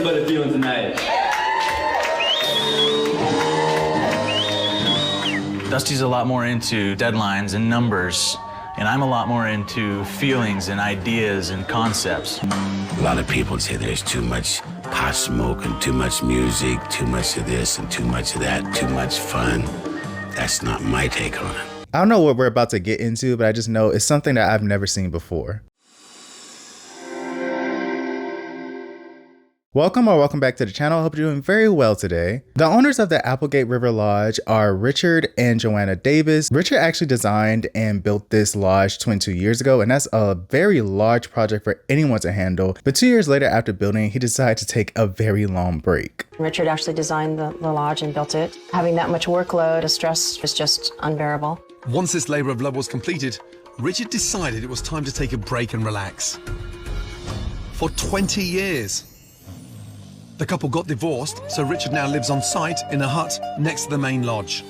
everybody feeling tonight? Dusty's a lot more into deadlines and numbers, and I'm a lot more into feelings and ideas and concepts. A lot of people say there's too much pot smoke and too much music, too much of this and too much of that, too much fun. That's not my take on it. I don't know what we're about to get into, but I just know it's something that I've never seen before. Welcome back to the channel. I hope you're doing very well today. The owners of the Applegate River Lodge are Richard and Joanna Davis. Richard actually designed and built this lodge 22 years ago, and that's a very large project for anyone to handle. But 2 years later after building, he decided to take a very long break. Richard actually designed the lodge and built it. Having that much workload, the stress was just unbearable. Once this labor of love was completed, Richard decided it was time to take a break and relax. For 20 years. The couple got divorced, so Richard now lives on site in a hut next to the main lodge.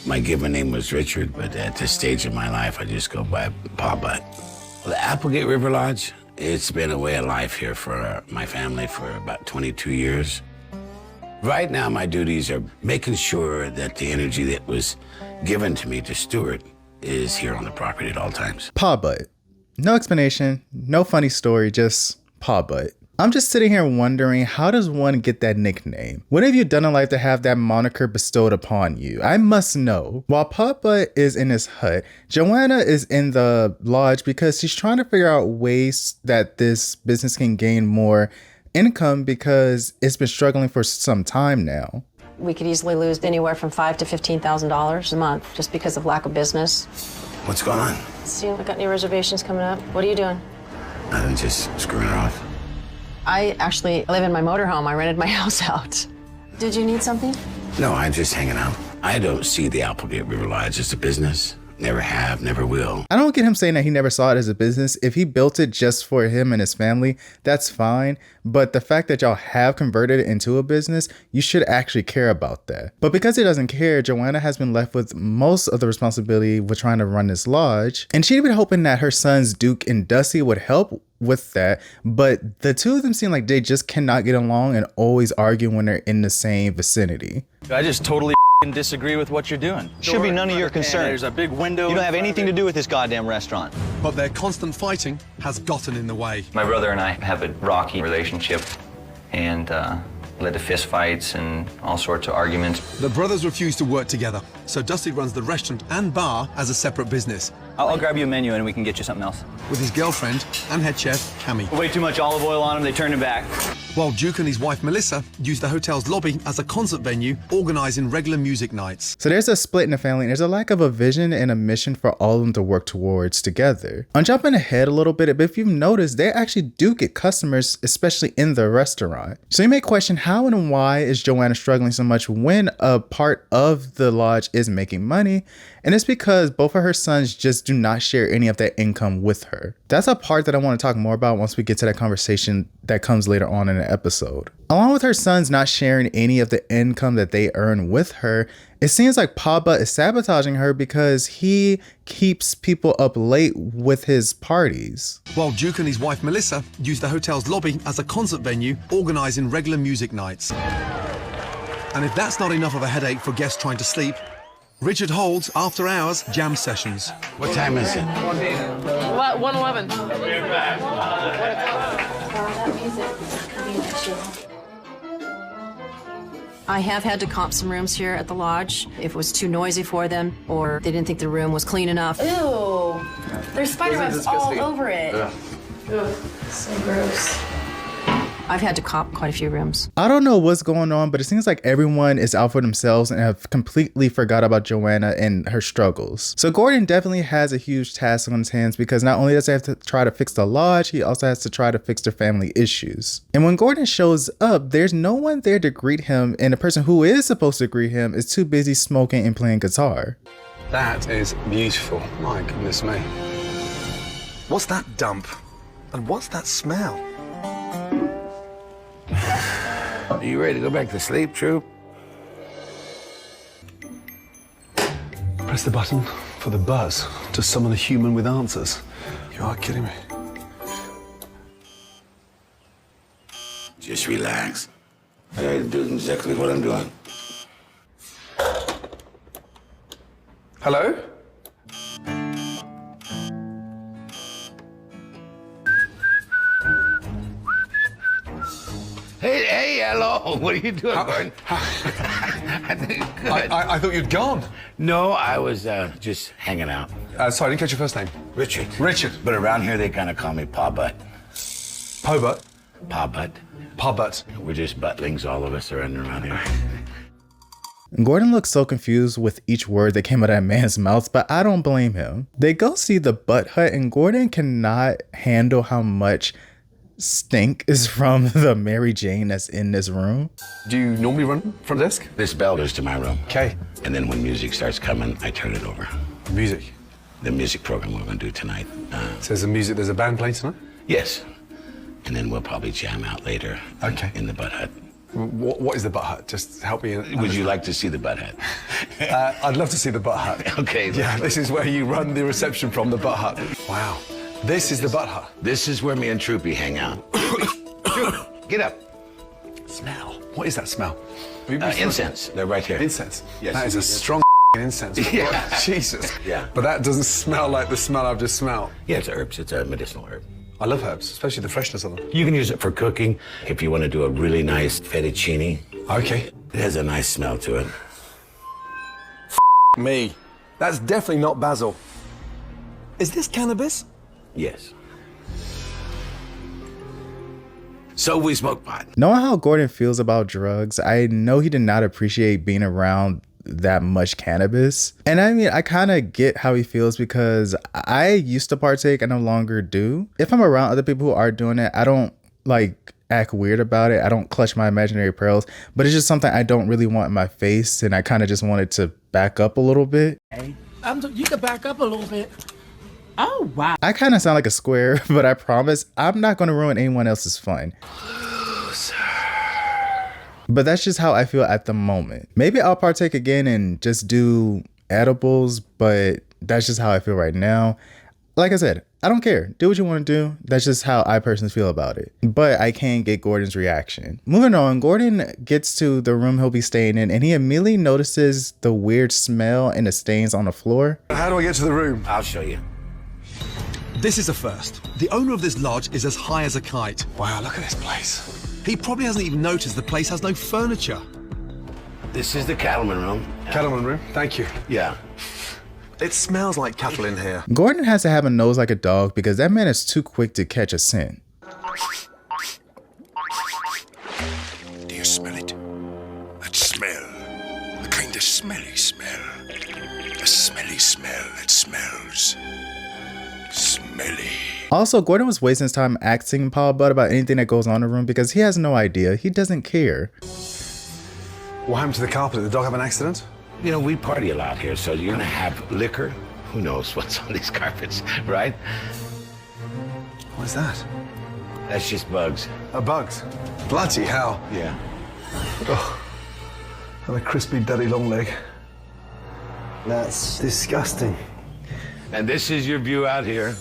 My given name was Richard, but at this stage of my life, I just go by Pa Butt. Well, the Applegate River Lodge, it's been a way of life here for my family for about 22 years. Right now, my duties are making sure that the energy that was given to me to steward is here on the property at all times. Pa Butt. No explanation, no funny story, just Pa Butt. I'm just sitting here wondering, how does one get that nickname? What have you done in life to have that moniker bestowed upon you? I must know. While Pa Butt is in his hut, Joanna is in the lodge because she's trying to figure out ways that this business can gain more income because it's been struggling for some time now. We could easily lose anywhere from $5,000 to $15,000 a month just because of lack of business. What's going on? See, I got any reservations coming up? What are you doing? Nothing, just screwing her off. I actually live in my motorhome. I rented my house out. Did you need something? No, I'm just hanging out. I don't see the Applegate River Lodge as a business. Never have, never will. I don't get him saying that he never saw it as a business. If he built it just for him and his family, that's fine. But the fact that y'all have converted it into a business, you should actually care about that. But because he doesn't care, Joanna has been left with most of the responsibility with trying to run this lodge. And she'd been hoping that her sons, Duke and Dusty, would help with that. But the two of them seem like they just cannot get along and always argue when they're in the same vicinity. I just totally disagree with what you're doing. Should be none of your concern. There's a big window. You don't have anything to do with this goddamn restaurant. But their constant fighting has gotten in the way. My brother and I have a rocky relationship and led to fist fights and all sorts of arguments. The brothers refuse to work together, so Dusty runs the restaurant and bar as a separate business. I'll grab you a menu and we can get you something else. With his girlfriend and head chef, Cammy. Way too much olive oil on them, they turned him back. While Duke and his wife, Melissa, use the hotel's lobby as a concert venue, organising regular music nights. So there's a split in the family, and there's a lack of a vision and a mission for all of them to work towards together. I'm jumping ahead a little bit, but if you've noticed, they actually do get customers, especially in the restaurant. So you may question how and why is Joanna struggling so much when a part of the lodge is making money, and it's because both of her sons just do not share any of that income with her. That's a part that I want to talk more about once we get to that conversation that comes later on in the episode. Along with her sons not sharing any of the income that they earn with her, it seems like Pa Butt is sabotaging her because he keeps people up late with his parties. While Duke and his wife, Melissa, use the hotel's lobby as a concert venue, organising regular music nights. And if that's not enough of a headache for guests trying to sleep, Richard holds after-hours jam sessions. What time is it? 1:11. I have had to comp some rooms here at the lodge if it was too noisy for them or they didn't think the room was clean enough. Ew. There's spider webs all over it. Ugh. So gross. I've had to comp quite a few rooms. I don't know what's going on, but it seems like everyone is out for themselves and have completely forgot about Joanna and her struggles. So Gordon definitely has a huge task on his hands because not only does he have to try to fix the lodge, he also has to try to fix their family issues. And when Gordon shows up, there's no one there to greet him, and the person who is supposed to greet him is too busy smoking and playing guitar. That is beautiful. My goodness me. What's that dump? And what's that smell? Are you ready to go back to sleep, Troop? Press the button for the buzz to summon a human with answers. You are kidding me. Just relax. I gotta do exactly what I'm doing. Hello? Hey, hello. What are you doing, Gordon? I thought you'd gone. No, I was just hanging out. Sorry, I didn't catch your first name. Richard. Richard. But around here, they kind of call me Pa Butt. Pobut. Pa Butt. Pa Butt. We're just buttlings, all of us are around here. Gordon looks so confused with each word that came out of that man's mouth, but I don't blame him. They go see the butt hut, and Gordon cannot handle how much stink is from the Mary Jane that's in this room. Do you normally run front desk? This bell goes to my room. Okay. And then when music starts coming, I turn it over. Music. The music program we're going to do tonight. So there's a band playing tonight? Yes. And then we'll probably jam out later. Okay. In the butt hut. What is the butt hut? Just help me. Would you like to see the butt hut? I'd love to see the butt hut. Okay. Yeah, this is where you run the reception from, the butt hut. Wow. This is the butt hut. This is where me and Troopy hang out. Get up. Smell. What is that smell? Incense. They're right here. Incense? Yes. That is a strong incense. Yeah. Jesus. Yeah. But that doesn't smell like the smell I've just smelled. Yeah, it's herbs. It's a medicinal herb. I love herbs, especially the freshness of them. You can use it for cooking if you want to do a really nice fettuccine. Okay. It has a nice smell to it. Me. That's definitely not basil. Is this cannabis? Yes. So we smoke pot. Knowing how Gordon feels about drugs, I know he did not appreciate being around that much cannabis. And I mean, I kind of get how he feels because I used to partake, I no longer do. If I'm around other people who are doing it, I don't like act weird about it. I don't clutch my imaginary pearls, but it's just something I don't really want in my face, and I kind of just wanted to back up a little bit. Hey, you can back up a little bit. Oh, wow. I kind of sound like a square, but I promise I'm not going to ruin anyone else's fun. But that's just how I feel at the moment. Maybe I'll partake again and just do edibles, but that's just how I feel right now. Like I said, I don't care. Do what you want to do. That's just how I personally feel about it. But I can't get Gordon's reaction. Moving on, Gordon gets to the room he'll be staying in, and he immediately notices the weird smell and the stains on the floor. How do I get to the room? I'll show you. This is a first. The owner of this lodge is as high as a kite. Wow, look at this place. He probably hasn't even noticed the place has no furniture. This is the cattleman room. Cattleman room, thank you. Yeah. It smells like cattle in here. Gordon has to have a nose like a dog because that man is too quick to catch a scent. Do you smell it? That smell. A kind of smelly smell. A smelly smell that smells smelly. Also, Gordon was wasting his time asking Paul Butt about anything that goes on in the room because he has no idea. He doesn't care. What happened to the carpet? Did the dog have an accident? You know, we party a lot here, so you're gonna have liquor. Who knows what's on these carpets, right? What is that? That's just bugs. Bugs? Bloody hell. Yeah. Oh, and a crispy daddy long leg. That's disgusting. And this is your view out here.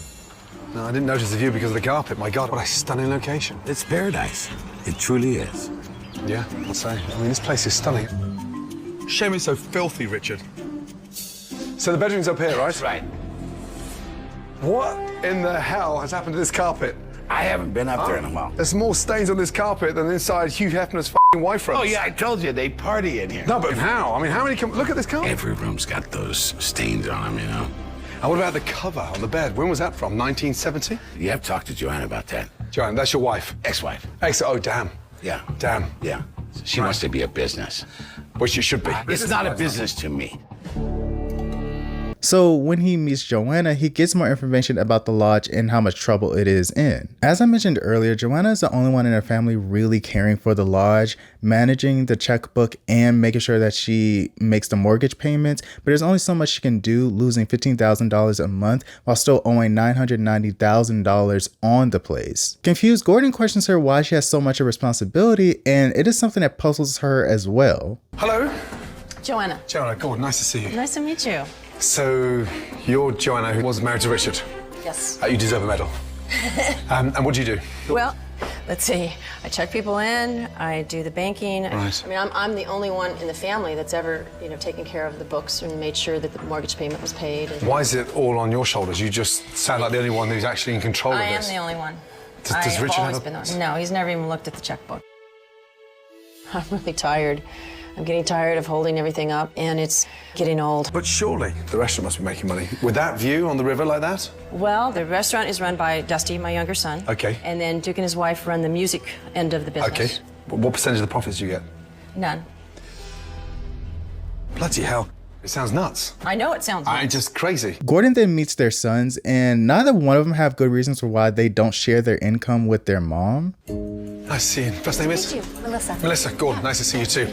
No, I didn't notice the view because of the carpet. My God, what a stunning location. It's paradise. It truly is. Yeah, I'll say. I mean, this place is stunning. Shame it's so filthy, Richard. So the bedroom's up here, right? That's right. What in the hell has happened to this carpet? I haven't been up there in a while. There's more stains on this carpet than inside Hugh Hefner's f***ing wife room. Oh, yeah, I told you, they party in here. No, but how? I mean, how many look at this carpet. Every room's got those stains on them, you know. And what about the cover on the bed? When was that from? 1970? You have to talk to Joanna about that. Joanna, that's your wife? Ex-wife. Oh, damn. Yeah. Damn. Yeah. She wants to be a business. Which you should be. It's not a business to me. So when he meets Joanna, he gets more information about the lodge and how much trouble it is in. As I mentioned earlier, Joanna is the only one in her family really caring for the lodge, managing the checkbook and making sure that she makes the mortgage payments. But there's only so much she can do, losing $15,000 a month while still owing $990,000 on the place. Confused, Gordon questions her why she has so much of responsibility, and it is something that puzzles her as well. Hello? Joanna. Joanna, Gordon, nice to see you. Nice to meet you. So, you're Joanna, who was married to Richard. Yes. You deserve a medal. And what do you do? Well, Let's see. I check people in. I do the banking. Right. I mean, I'm the only one in the family that's ever, taken care of the books and made sure that the mortgage payment was paid. Why is it all on your shoulders? You just sound like the only one who's actually in control of this. I am the only one. Does Richard always have been the one. No, he's never even looked at the checkbook. I'm really tired. I'm getting tired of holding everything up, and it's getting old. But surely the restaurant must be making money. With that view on the river like that? Well, the restaurant is run by Dusty, my younger son. Okay. And then Duke and his wife run the music end of the business. Okay. What percentage of the profits do you get? None. Bloody hell. It sounds nuts. I know it sounds nuts. Just crazy. Gordon then meets their sons, and neither one of them have good reasons for why they don't share their income with their mom. Nice to see you. First name is? Melissa. Melissa, Gordon, nice to see you too.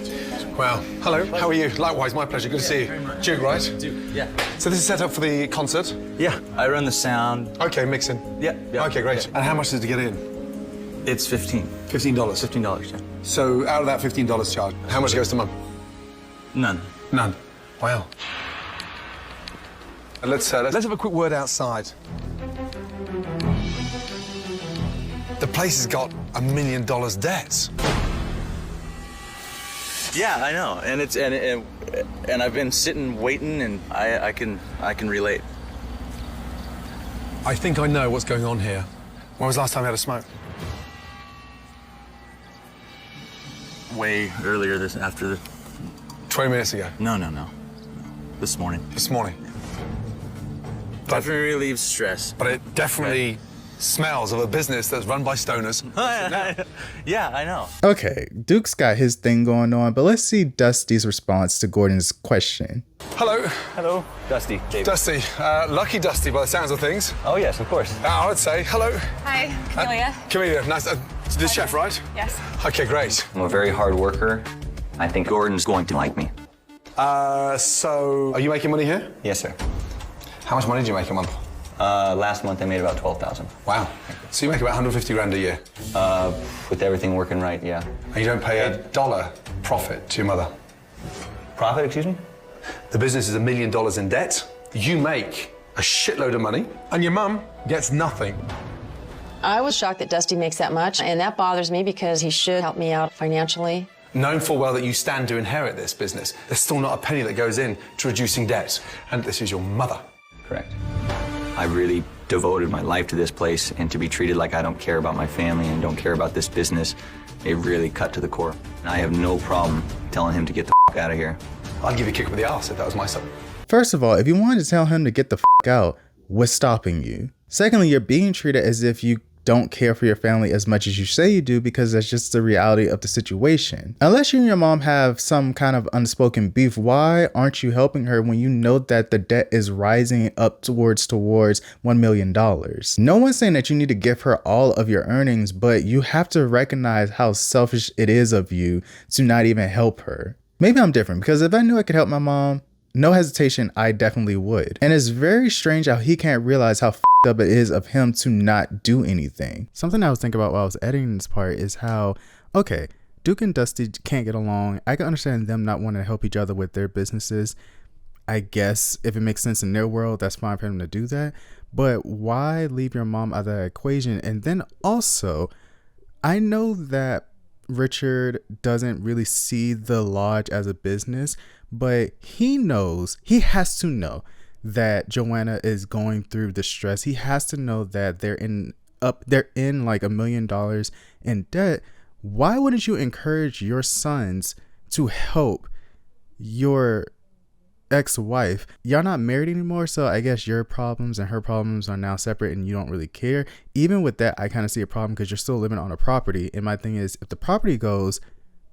Well, hello, how are you? Likewise, my pleasure, good to see you. Duke, right? Duke, yeah. So this is set up for the concert? Yeah, I run the sound. Okay, mixing. Yeah. Okay, great. Yeah. And how much is it to get in? It's $15. $15? $15, yeah. So out of that $15 charge, how much goes to Mum? None. None. Wow. Let's have a quick word outside. The place has got $1 million debt. Yeah, I know, and I've been sitting waiting, and I can relate. I think I know what's going on here. When was the last time you had a smoke? Way earlier after the... 20 minutes ago. No. This morning. This morning. Definitely relieves stress. But it definitely smells of a business that's run by stoners. Yeah, I know. Okay, Duke's got his thing going on, but let's see Dusty's response to Gordon's question. Hello. Hello. Dusty. Davis. Dusty. Lucky Dusty by the sounds of things. Oh, yes, of course. I would say hello. Hi, Camellia. Camellia, nice. The chef, right? Yes. Okay, great. I'm a very hard worker. I think Gordon's going to like me. So, are you making money here? Yes, sir. How much money do you make a month? Last month I made about $12,000. Wow. So you make about 150 grand a year? With everything working right, yeah. And you don't pay a dollar profit to your mother? Profit, excuse me? The business is $1 million in debt. You make a shitload of money, and your mum gets nothing. I was shocked that Dusty makes that much, and that bothers me because he should help me out financially. Knowing full well that you stand to inherit this business, there's still not a penny that goes in to reducing debt. And this is your mother. Correct. I really devoted my life to this place, and to be treated like I don't care about my family and don't care about this business, it really cut to the core. And I have no problem telling him to get the f out of here. I'd give you a kick with the ass if that was my son. First of all, if you wanted to tell him to get the f out, what's stopping you? Secondly, you're being treated as if you don't care for your family as much as you say you do, because that's just the reality of the situation. Unless you and your mom have some kind of unspoken beef, why aren't you helping her when you know that the debt is rising up towards $1 million? No one's saying that you need to give her all of your earnings, but you have to recognize how selfish it is of you to not even help her. Maybe I'm different, because if I knew I could help my mom, no hesitation, I definitely would. And it's very strange how he can't realize how f***ed up it is of him to not do anything. Something I was thinking about while I was editing this part is how, okay, Duke and Dusty can't get along. I can understand them not wanting to help each other with their businesses. I guess if it makes sense in their world, that's fine for them to do that. But why leave your mom out of that equation? And then also, I know that Richard doesn't really see the lodge as a business, but he has to know that Joanna is going through distress. He has to know that they're in like $1 million in debt. Why wouldn't you encourage your sons to help your ex-wife? Y'all not married anymore, so I guess your problems and her problems are now separate and you don't really care. Even with that, I kind of see a problem because you're still living on a property. And my thing is, if the property goes,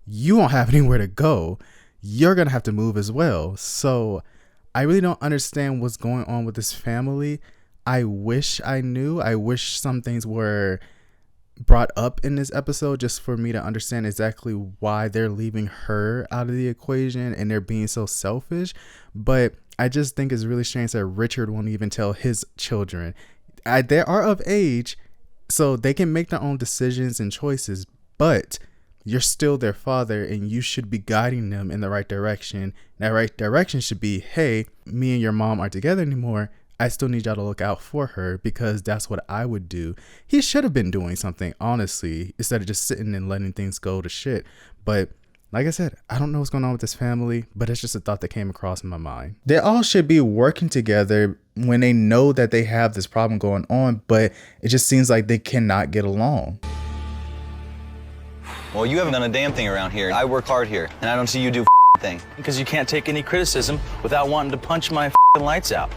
you won't have anywhere to go. You're gonna have to move as well. So I really don't understand what's going on with this family. I wish I knew. I wish some things were brought up in this episode just for me to understand exactly why they're leaving her out of the equation and they're being so selfish. But I just think it's really strange that Richard won't even tell his children. They are of age, so they can make their own decisions and choices, but you're still their father and you should be guiding them in the right direction. That right direction should be, hey, me and your mom aren't together anymore. I still need y'all to look out for her because that's what I would do. He should have been doing something, honestly, instead of just sitting and letting things go to shit. But like I said, I don't know what's going on with this family, but it's just a thought that came across in my mind. They all should be working together when they know that they have this problem going on, but it just seems like they cannot get along. Well, you haven't done a damn thing around here. I work hard here, and I don't see you do a thing. Because you can't take any criticism without wanting to punch my lights out.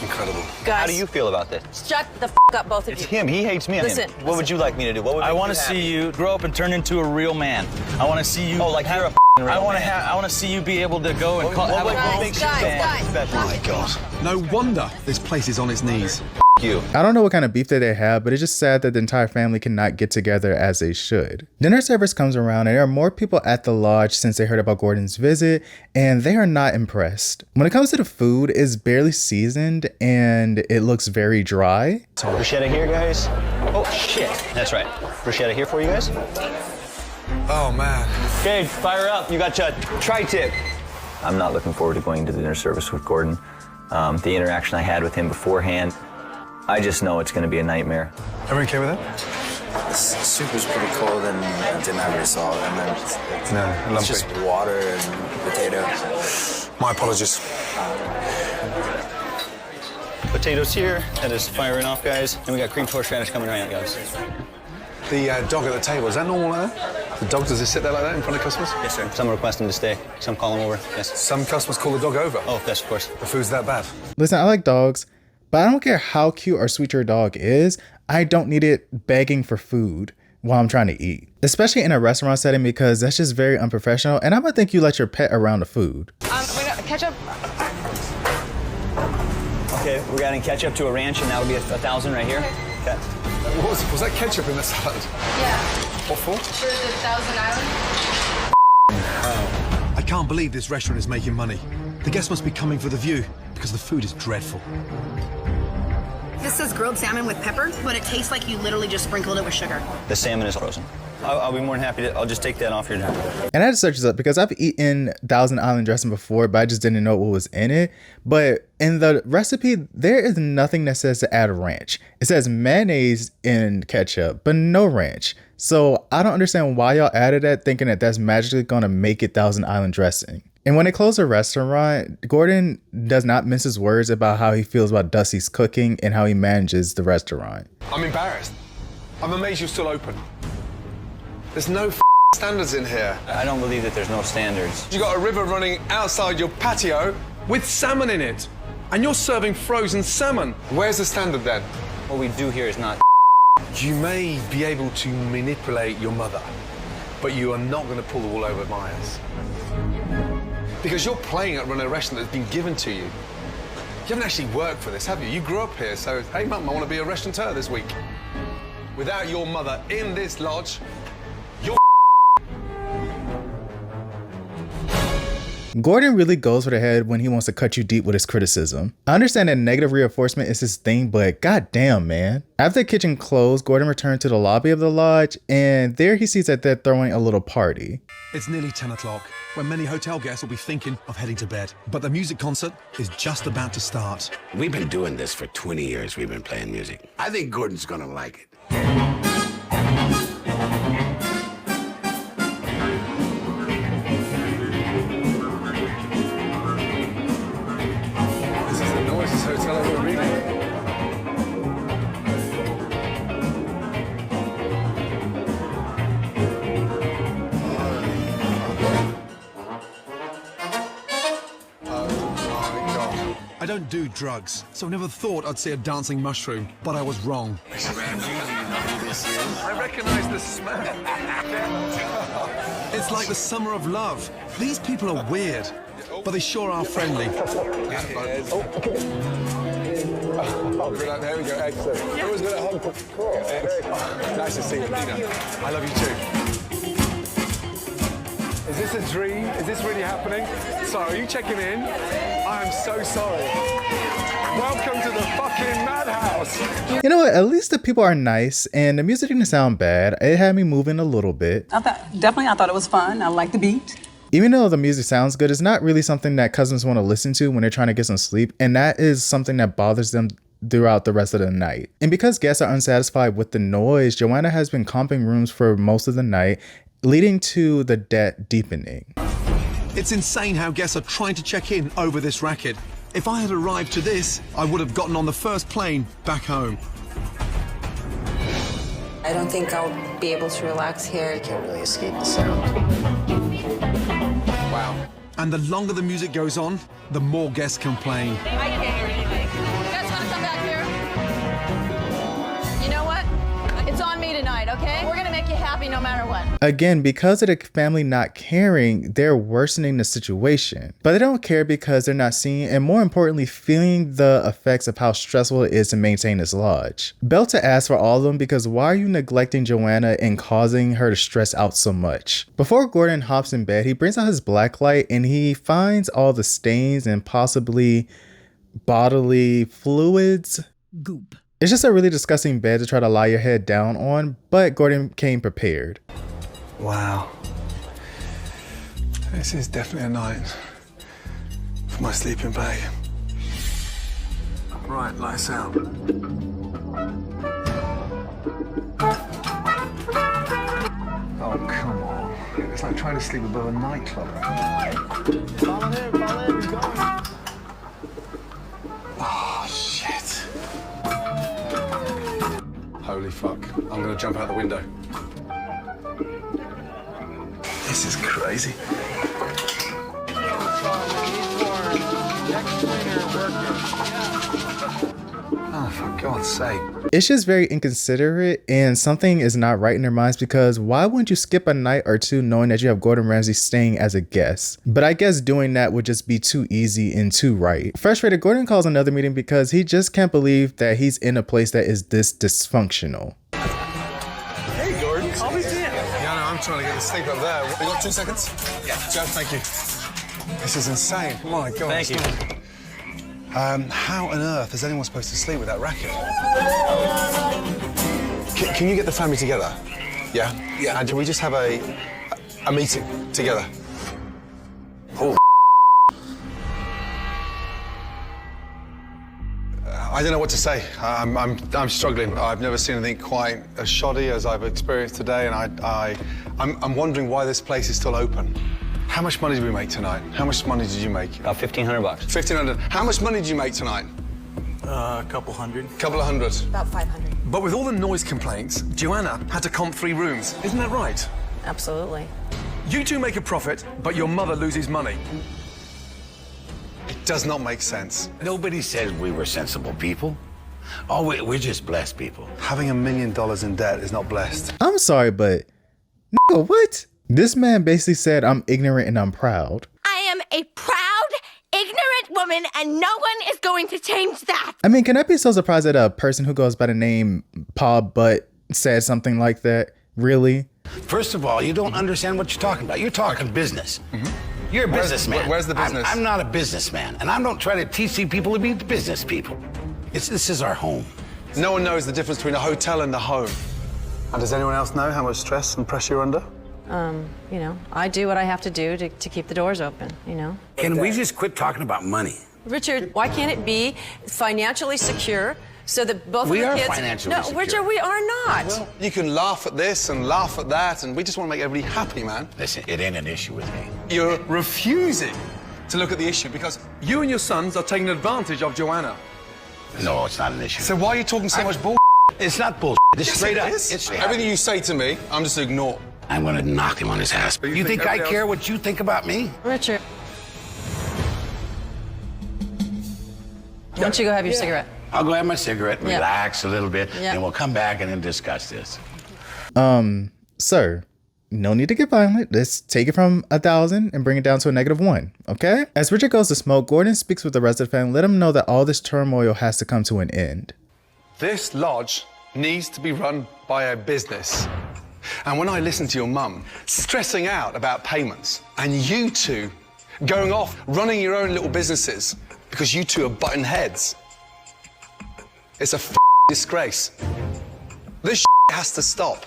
Incredible. Guys, How do you feel about this? shut the up, both of It's you. him. He hates me. Listen, What would you like me to do? What would I make want to you see happy? you grow up and turn into a real man. I want to see you. Oh, like you're a real I want to man. have. I want to see you be able to go and What have makes you guys, special? Oh my God. No wonder this place is on its knees. You. I don't know what kind of beef that they have, but it's just sad that the entire family cannot get together as they should. Dinner service comes around and there are more people at the lodge since they heard about Gordon's visit, and they are not impressed. When it comes to the food, it's barely seasoned and it looks very dry. Bruschetta here, guys. Oh, shit. That's right. Bruschetta here for you guys. Oh, man. Okay, fire up. You got your tri-tip. I'm not looking forward to going to the dinner service with Gordon. The interaction I had with him beforehand, I just know it's going to be a nightmare. Everyone okay with that? The soup was pretty cold and it didn't have any salt, and then it's just water and potato. My apologies. Potatoes here. That is firing off, guys. And we got creamed horseradish coming right out, guys. The dog at the table, is that normal like that? The dog, does it sit there like that in front of customers? Yes, sir. Some request him to stay. Some call him over. Yes. Some customers call the dog over? Oh, yes, of course. The food's that bad? Listen, I like dogs, but I don't care how cute or sweet your dog is. I don't need it begging for food while I'm trying to eat, especially in a restaurant setting, because that's just very unprofessional. And I'm gonna think you let your pet around the food. We got ketchup. Okay, we're adding ketchup to a ranch, and that'll be 1,000 right here. Okay. Was that ketchup in the salad? Yeah. What for? For the Thousand Island. I can't believe this restaurant is making money. The guests must be coming for the view because the food is dreadful. This says grilled salmon with pepper, but it tastes like you literally just sprinkled it with sugar. The salmon is frozen. I'll be more than happy to. I'll just take that off your. And I had to search this up because I've eaten Thousand Island dressing before, but I just didn't know what was in it. But in the recipe, there is nothing that says to add ranch. It says mayonnaise and ketchup, but no ranch. So I don't understand why y'all added that, thinking that that's magically gonna make it Thousand Island dressing. And when they close the restaurant, Gordon does not mince his words about how he feels about Dusty's cooking and how he manages the restaurant. I'm embarrassed. I'm amazed you're still open. There's no standards in here. I don't believe that there's no standards. You got a river running outside your patio with salmon in it, and you're serving frozen salmon. Where's the standard then? What we do here is not. You may be able to manipulate your mother, but you are not going to pull the wool over my eyes. Because you're playing at running a restaurant that's been given to you. You haven't actually worked for this, have you? You grew up here, so, hey, Mum, I want to be a restaurateur this week. Without your mother in this lodge, you're Gordon really goes for the head when he wants to cut you deep with his criticism. I understand that negative reinforcement is his thing, but goddamn, man. After the kitchen closed, Gordon returned to the lobby of the lodge, and there he sees that they're throwing a little party. It's nearly 10 o'clock, when many hotel guests will be thinking of heading to bed. But the music concert is just about to start. We've been doing this for 20 years. We've been playing music. I think Gordon's gonna like it. This is the noisiest hotel I've ever been in. I don't do drugs, so I never thought I'd see a dancing mushroom, but I was wrong. Mr. Ramsay, do you know who this is? I recognize the smell. It's like the summer of love. These people are weird, but they sure are friendly. There we go, excellent. Who's going to hug? Nice to see you, Nina. I love you too. Is this a dream? Is this really happening? Sorry, are you checking in? I am so sorry. Welcome to the fucking madhouse. You know what? At least the people are nice, and the music didn't sound bad. It had me moving a little bit. I thought it was fun. I liked the beat. Even though the music sounds good, it's not really something that cousins want to listen to when they're trying to get some sleep, and that is something that bothers them throughout the rest of the night. And because guests are unsatisfied with the noise, Joanna has been comping rooms for most of the night, leading to the debt deepening. It's insane how guests are trying to check in over this racket. If I had arrived to this, I would have gotten on the first plane back home. I don't think I'll be able to relax here. I can't really escape the sound. Wow. And the longer the music goes on, the more guests complain. I can't hear anything. You guys want to come back here? You know what? It's on me tonight, okay? We're gonna make you happy no matter what. Again, because of the family not caring, they're worsening the situation. But they don't care because they're not seeing, and more importantly, feeling the effects of how stressful it is to maintain this lodge. Belta asks for all of them because why are you neglecting Joanna and causing her to stress out so much? Before Gordon hops in bed, he brings out his black light and he finds all the stains and possibly bodily fluids. Goop. It's just a really disgusting bed to try to lie your head down on, but Gordon came prepared. Wow. This is definitely a night for my sleeping bag. Right, lights out. Oh, come on. It's like trying to sleep above a nightclub. Fall in, go. Oh, shit. Holy fuck. I'm gonna jump out the window. This is crazy. Oh, for God's sake. It's just very inconsiderate, and something is not right in their minds because why wouldn't you skip a night or two knowing that you have Gordon Ramsay staying as a guest? But I guess doing that would just be too easy and too right. Frustrated, Gordon calls another meeting because he just can't believe that he's in a place that is this dysfunctional. Hey, Gordon. Always damn. Yeah, no, I'm trying to get to sleep up there. We got 2 seconds? Yeah. Joe, thank you. This is insane. My God. Thank you. How on earth is anyone supposed to sleep with that racket? Can you get the family together? Yeah? Yeah. And can we just have a meeting together? Oh. I don't know what to say. I'm struggling. I've never seen anything quite as shoddy as I've experienced today, and I'm wondering why this place is still open. How much money did we make tonight? How much money did you make? About $1,500. $1,500. How much money did you make tonight? A couple hundred. Couple of hundred. About 500. But with all the noise complaints, Joanna had to comp 3 rooms. Isn't that right? Absolutely. You two make a profit, but your mother loses money. It does not make sense. Nobody said we were sensible people. Oh, we're just blessed people. Having $1 million in debt is not blessed. I'm sorry, but nigga, what? This man basically said, I'm ignorant and I'm proud. I am a proud, ignorant woman, and no one is going to change that. I mean, can I be so surprised that a person who goes by the name Pa Butt said something like that? Really? First of all, you don't understand what you're talking about. You're talking business. Mm-hmm. You're a businessman. Where's the business? I'm not a businessman, and I don't try to teach people to be business people. This is our home. No one knows the difference between a hotel and a home. And does anyone else know how much stress and pressure you're under? You know, I do what I have to do to keep the doors open, you know. Can we just quit talking about money? Richard, why can't it be financially secure so that both of the kids... We are financially secure. No, Richard, we are not. Well, you can laugh at this and laugh at that, and we just want to make everybody happy, man. Listen, it ain't an issue with me. You're refusing to look at the issue because you and your sons are taking advantage of Joanna. No, it's not an issue. So why are you talking so much bull? It's not bull. It's straight up. It's everything you say to me, I'm just to ignore. I'm gonna knock him on his ass. You think I care what you think about me? Richard. Why don't you go have your cigarette? I'll go have my cigarette, relax a little bit, Yeah. and we'll come back and then discuss this. Sir, no need to get violent. Let's take it from 1,000 and bring it down to a -1, okay? As Richard goes to smoke, Gordon speaks with the rest of the family, let him know that all this turmoil has to come to an end. This lodge needs to be run by a business. And when I listen to your mum stressing out about payments and you two going off running your own little businesses because you two are butting heads, it's a disgrace. This has to stop.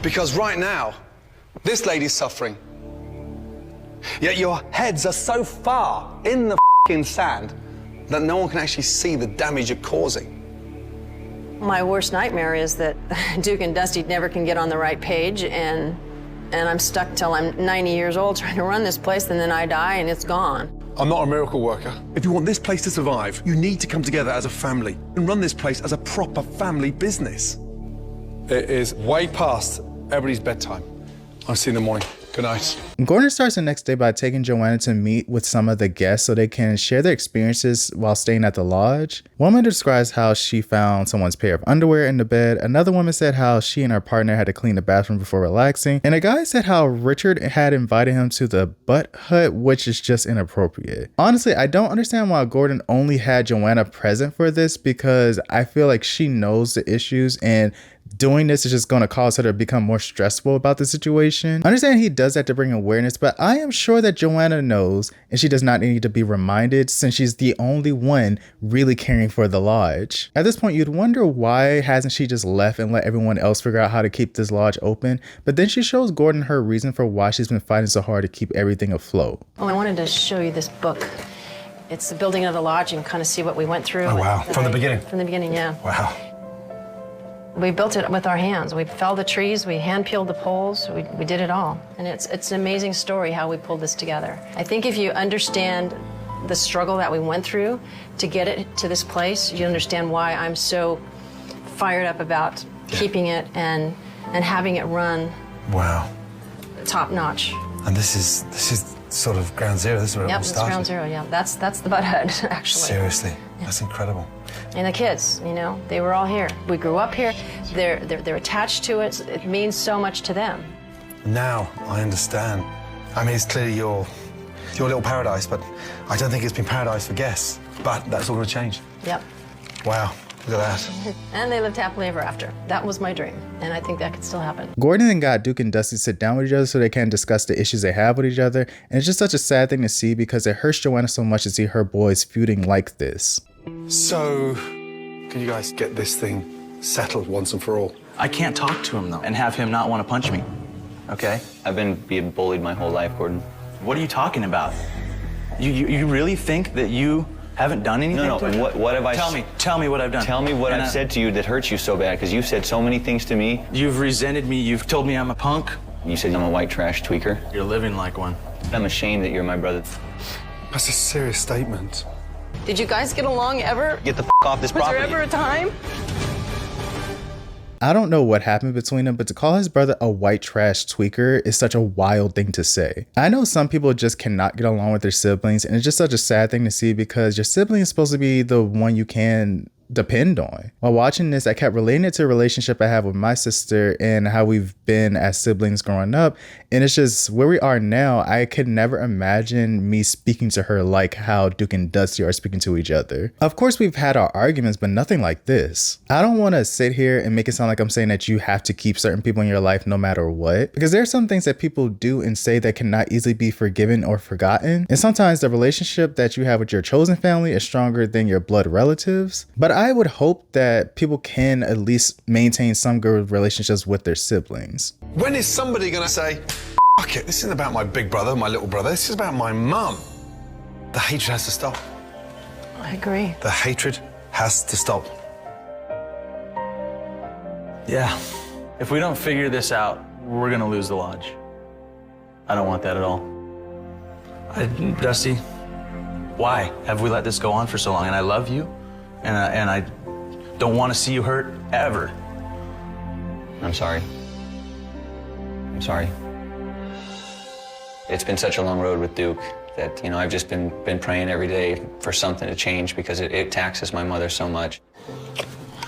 Because right now, this lady's suffering Yet your heads are so far in the f***ing sand that no one can actually see the damage you're causing. My worst nightmare is that Duke and Dusty never can get on the right page, and I'm stuck till I'm 90 years old trying to run this place, and then I die and it's gone. I'm not a miracle worker. If you want this place to survive, you need to come together as a family and run this place as a proper family business. It is way past everybody's bedtime. I'll see you in the morning. Good night. Gordon starts the next day by taking Joanna to meet with some of the guests so they can share their experiences while staying at the lodge. One woman describes how she found someone's pair of underwear in the bed. Another woman said how she and her partner had to clean the bathroom before relaxing. And a guy said how Richard had invited him to the butt hut, which is just inappropriate. Honestly, I don't understand why Gordon only had Joanna present for this, because I feel like she knows the issues, and doing this is just going to cause her to become more stressful about the situation. I understand he does that to bring awareness, but I am sure that Joanna knows, and she does not need to be reminded since she's the only one really caring for the lodge. At this point, you'd wonder why hasn't she just left and let everyone else figure out how to keep this lodge open, but then she shows Gordon her reason for why she's been fighting so hard to keep everything afloat. Well, I wanted to show you this book. It's the building of the lodge and kind of see what we went through. Oh, wow. From the beginning? From the beginning, yeah. Wow. We built it with our hands. We felled the trees, we hand-peeled the poles, we did it all. And it's an amazing story how we pulled this together. I think if you understand the struggle that we went through to get it to this place, you understand why I'm so fired up about keeping it and having it run. Wow. Top notch. And this is sort of ground zero. This is where it all started. Yep, it's ground zero, yeah. That's the butt hut, actually. Seriously, that's incredible. And the kids, you know, they were all here. We grew up here. They're attached to it. It means so much to them. Now I understand. I mean, it's clearly your little paradise, but I don't think it's been paradise for guests. But that's all going to change. Yep. Wow, look at that. And they lived happily ever after. That was my dream, and I think that could still happen. Gordon then got Duke and Dusty to sit down with each other so they can discuss the issues they have with each other. And it's just such a sad thing to see, because it hurts Joanna so much to see her boys feuding like this. So, can you guys get this thing settled once and for all? I can't talk to him, though, and have him not want to punch me, okay? I've been being bullied my whole life, Gordon. What are you talking about? You really think that you haven't done anything? No, what have I... Tell me what I've done. Tell me what I've said to you that hurts you so bad, because you've said so many things to me. You've resented me, you've told me I'm a punk. You said I'm a white trash tweaker. You're living like one. I'm ashamed that you're my brother. That's a serious statement. Did you guys get along ever? Get the f off this property. Was there ever a time? I don't know what happened between them, but to call his brother a white trash tweaker is such a wild thing to say. I know some people just cannot get along with their siblings, and it's just such a sad thing to see, because your sibling is supposed to be the one you can depend on. While watching this, I kept relating it to a relationship I have with my sister and how we've been as siblings growing up. And it's just where we are now, I could never imagine me speaking to her like how Duke and Dusty are speaking to each other. Of course, we've had our arguments, but nothing like this. I don't want to sit here and make it sound like I'm saying that you have to keep certain people in your life no matter what, because there are some things that people do and say that cannot easily be forgiven or forgotten. And sometimes the relationship that you have with your chosen family is stronger than your blood relatives. But I would hope that people can at least maintain some good relationships with their siblings. When is somebody going to say, fuck it, this isn't about my big brother, my little brother, this is about my mum? The hatred has to stop. I agree. The hatred has to stop. Yeah. If we don't figure this out, we're gonna lose the lodge. I don't want that at all. Dusty, why have we let this go on for so long? And I love you, and I don't want to see you hurt ever. I'm sorry. I'm sorry. It's been such a long road with Duke that, you know, I've just been praying every day for something to change, because it taxes my mother so much.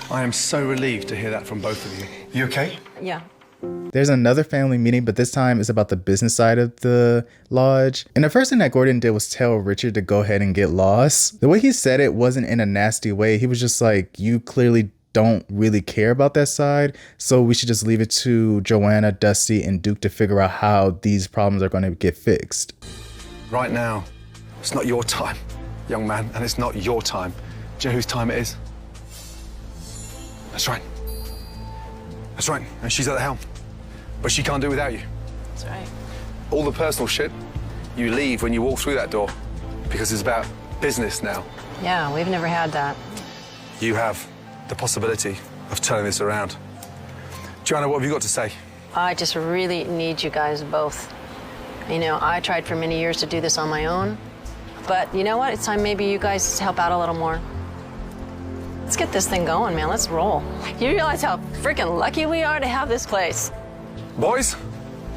I am so relieved to hear that from both of you. You okay? Yeah. There's another family meeting, but this time it's about the business side of the lodge. And the first thing that Gordon did was tell Richard to go ahead and get lost. The way he said it wasn't in a nasty way. He was just like, you clearly don't really care about that side, so we should just leave it to Joanna, Dusty, and Duke to figure out how these problems are going to get fixed. Right now, it's not your time, young man, and it's not your time. Do you know whose time it is? That's right. That's right, and she's at the helm. But she can't do it without you. That's right. All the personal shit, you leave when you walk through that door because it's about business now. Yeah, we've never had that. You have the possibility of turning this around. Joanna, what have you got to say? I just really need you guys both. You know, I tried for many years to do this on my own, but you know what? It's time maybe you guys help out a little more. Let's get this thing going, man. Let's roll. You realize how freaking lucky we are to have this place? Boys,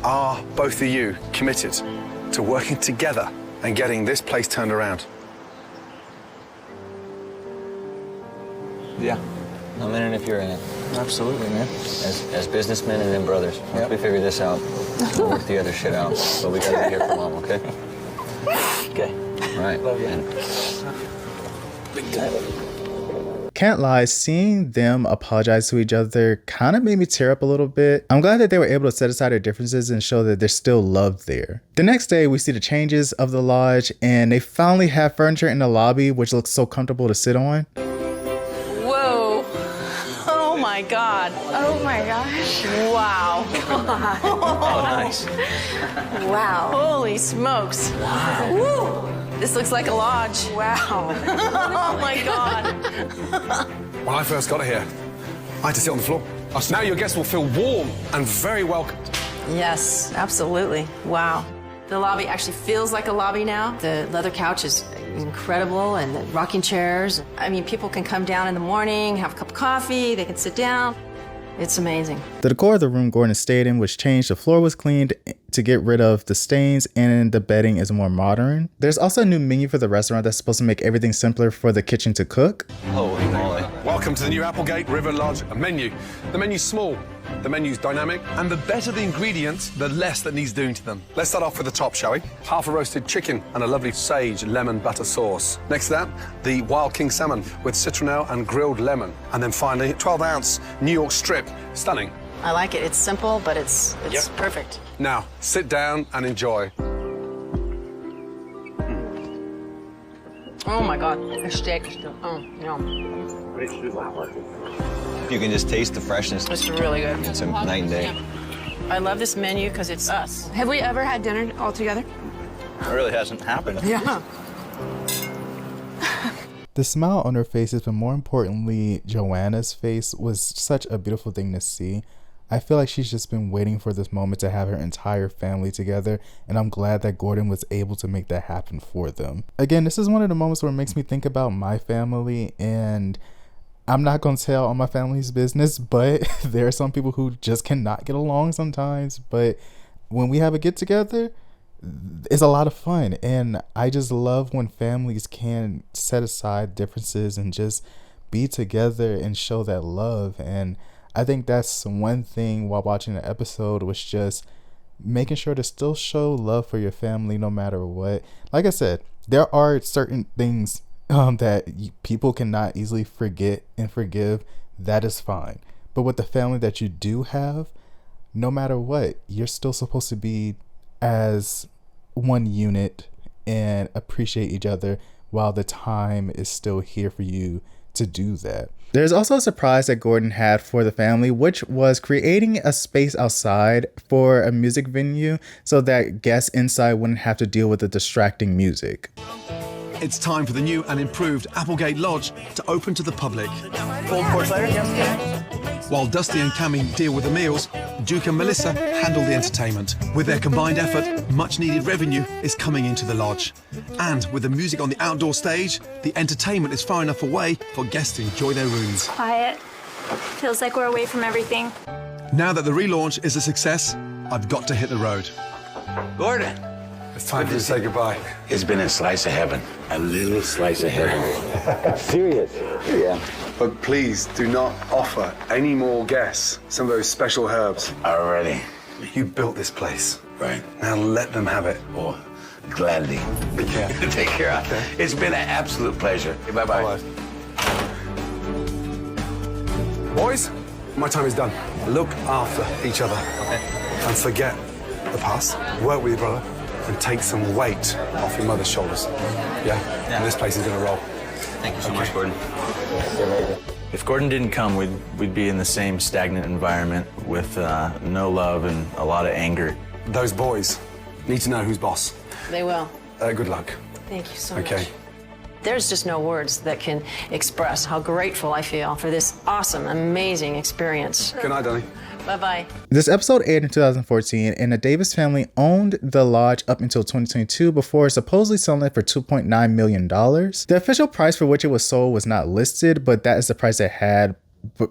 are both of you committed to working together and getting this place turned around? Yeah. I'm in it if you're in it. Absolutely, man. As businessmen and then brothers. Once we figure this out, we'll work the other shit out. But we gotta be here for Mom, okay? Okay. All right. Love you. Can't lie, seeing them apologize to each other kind of made me tear up a little bit. I'm glad that they were able to set aside their differences and show that there's still love there. The next day, we see the changes of the lodge, and they finally have furniture in the lobby, which looks so comfortable to sit on. Whoa. Oh my God. Oh my gosh. Wow. Oh, nice. Wow. Holy smokes. Wow. Woo. This looks like a lodge. Wow. Oh my God. When I first got here, I had to sit on the floor. Now your guests will feel warm and very welcomed. Yes, absolutely. Wow. The lobby actually feels like a lobby now. The leather couch is incredible, and the rocking chairs. I mean, people can come down in the morning, have a cup of coffee, they can sit down. It's amazing. The decor of the room Gordon stayed in was changed. The floor was cleaned to get rid of the stains, and the bedding is more modern. There's also a new menu for the restaurant that's supposed to make everything simpler for the kitchen to cook. Holy moly. Welcome to the new Applegate River Lodge menu. The menu's small, the menu's dynamic, and the better the ingredients, the less that needs doing to them. Let's start off with the top, shall we? Half a roasted chicken and a lovely sage lemon butter sauce. Next to that, the wild king salmon with citronelle and grilled lemon. And then finally, 12-ounce New York strip. Stunning. I like it. It's simple, but it's perfect. Now, sit down and enjoy. Oh my God, the steak is still, yum. You can just taste the freshness. It's really good. It's a night and day. I love this menu because it's us. Have we ever had dinner all together? It really hasn't happened. Yeah. The smile on her faces, but more importantly, Joanna's face, was such a beautiful thing to see. I feel like she's just been waiting for this moment to have her entire family together, and I'm glad that Gordon was able to make that happen for them. Again, this is one of the moments where it makes me think about my family, and I'm not going to tell all my family's business, but there are some people who just cannot get along sometimes. But when we have a get-together, it's a lot of fun, and I just love when families can set aside differences and just be together and show that love. And I think that's one thing while watching the episode, was just making sure to still show love for your family no matter what. Like I said, there are certain things that people cannot easily forget and forgive. That is fine. But with the family that you do have, no matter what, you're still supposed to be as one unit and appreciate each other while the time is still here for you to do that. There's also a surprise that Gordon had for the family, which was creating a space outside for a music venue so that guests inside wouldn't have to deal with the distracting music. It's time for the new and improved Applegate Lodge to open to the public. While Dusty and Cammy deal with the meals, Duke and Melissa handle the entertainment. With their combined effort, much needed revenue is coming into the lodge. And with the music on the outdoor stage, the entertainment is far enough away for guests to enjoy their rooms. Quiet. Feels like we're away from everything. Now that the relaunch is a success, I've got to hit the road. Gordon. It's time for you to say goodbye. It's been a slice of heaven. A little slice of heaven. Serious? Yeah. But please do not offer any more guests some of those special herbs. Already. You built this place. Right. Now let them have it. Oh, gladly. Take care. Take care. Okay. It's been an absolute pleasure. Bye-bye. Bye-bye. Boys, my time is done. Look after each other. And forget the past. Work with your brother. And take some weight off your mother's shoulders. Yeah? And this place is going to roll. Thank you so much, Gordon. If Gordon didn't come, we'd be in the same stagnant environment with no love and a lot of anger. Those boys, Need to know who's boss. They will. Good luck. Thank you so Okay. much. There's just no words that can express how grateful I feel for this awesome, amazing experience. Good night, Donnie. Bye-bye. This episode aired in 2014, and the Davis family owned the lodge up until 2022 before supposedly selling it for $2.9 million. The official price for which it was sold was not listed, but that is the price it had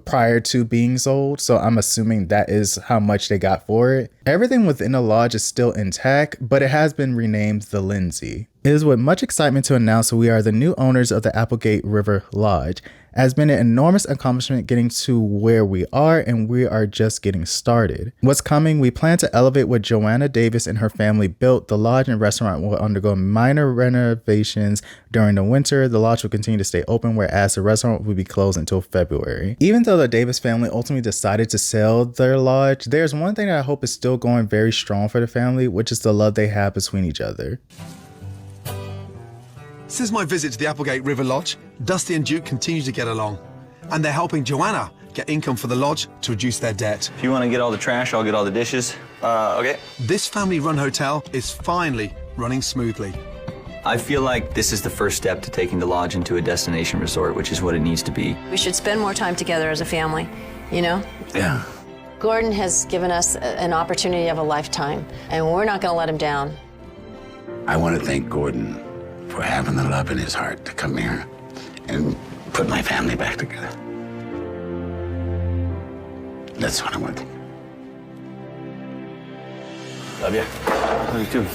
prior to being sold, so I'm assuming that is how much they got for it. Everything within the lodge is still intact, but it has been renamed the Lindsay. It is with much excitement to announce that we are the new owners of the Applegate River Lodge. It has been an enormous accomplishment getting to where we are, and we are just getting started. What's coming? We plan to elevate what Joanna Davis and her family built. The lodge and restaurant will undergo minor renovations during the winter. The lodge will continue to stay open, whereas the restaurant will be closed until February. Even though the Davis family ultimately decided to sell their lodge, there's one thing that I hope is still going very strong for the family, which is the love they have between each other. Since my visit to the Applegate River Lodge, Dusty and Duke continue to get along, and they're helping Joanna get income for the lodge to reduce their debt. If you want to get all the trash, I'll get all the dishes. Okay. This family-run hotel is finally running smoothly. I feel like this is the first step to taking the lodge into a destination resort, which is what it needs to be. We should spend more time together as a family, you know? Yeah. Gordon has given us an opportunity of a lifetime, and we're not going to let him down. I want to thank Gordon for having the love in his heart to come here and put my family back together. That's what I want. Love you. Love you too.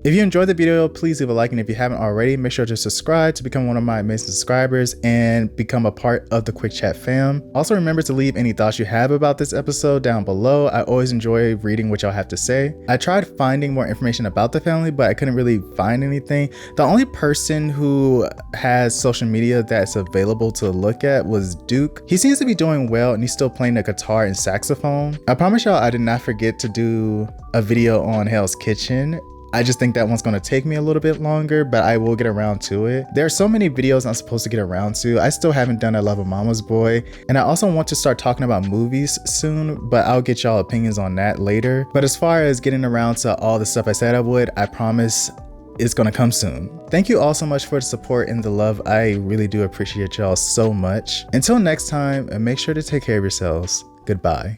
If you enjoyed the video, please leave a like, and if you haven't already, make sure to subscribe to become one of my amazing subscribers and become a part of the Quick Chat fam. Also, remember to leave any thoughts you have about this episode down below. I always enjoy reading what y'all have to say. I tried finding more information about the family, but I couldn't really find anything. The only person who has social media that's available to look at was Duke. He seems to be doing well, and he's still playing the guitar and saxophone. I promise y'all I did not forget to do a video on Hell's Kitchen. I just think that one's gonna take me a little bit longer, but I will get around to it. There are so many videos I'm supposed to get around to. I still haven't done I Love a Mama's Boy, and I also want to start talking about movies soon, but I'll get y'all opinions on that later. But as far as getting around to all the stuff I said I would, I promise it's gonna come soon. Thank you all so much for the support and the love. I really do appreciate y'all so much. Until next time, and make sure to take care of yourselves. Goodbye.